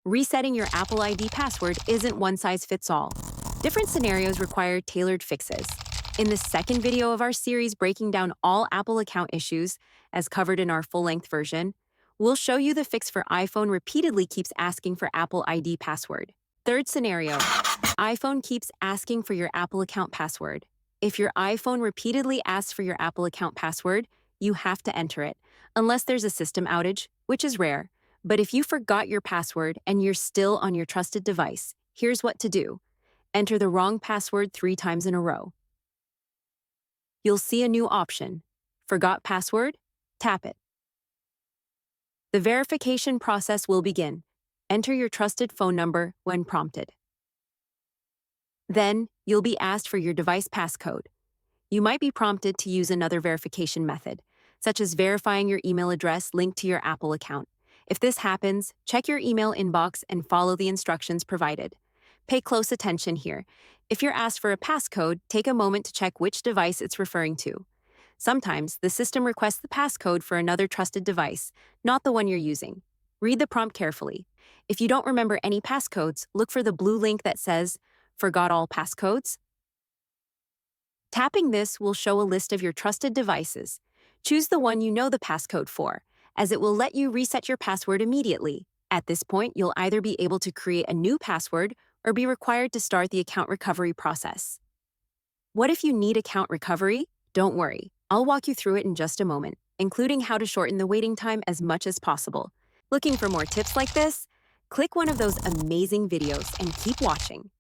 Resetting your Apple ID password isn't one size fits all. Different scenarios require tailored fixes. In the second video of our series breaking down all Apple account issues, as covered in our full-length version, we'll show you the fix for iPhone repeatedly keeps asking for Apple ID password. Third scenario, iPhone keeps asking for your Apple account password. If your iPhone repeatedly asks for your Apple account password, you have to enter it, unless there's a system outage, which is rare. But if you forgot your password and you're still on your trusted device, here's what to do. Enter the wrong password 3 times in a row. You'll see a new option. Forgot password? Tap it. The verification process will begin. Enter your trusted phone number when prompted. Then, you'll be asked for your device passcode. You might be prompted to use another verification method, such as verifying your email address linked to your Apple account. If this happens, check your email inbox and follow the instructions provided. Pay close attention here. If you're asked for a passcode, take a moment to check which device it's referring to. Sometimes, the system requests the passcode for another trusted device, not the one you're using. Read the prompt carefully. If you don't remember any passcodes, look for the blue link that says, "Forgot all passcodes." Tapping this will show a list of your trusted devices. Choose the one you know the passcode for, as it will let you reset your password immediately. At this point, you'll either be able to create a new password or be required to start the account recovery process. What if you need account recovery? Don't worry, I'll walk you through it in just a moment, including how to shorten the waiting time as much as possible. Looking for more tips like this? Click one of those amazing videos and keep watching.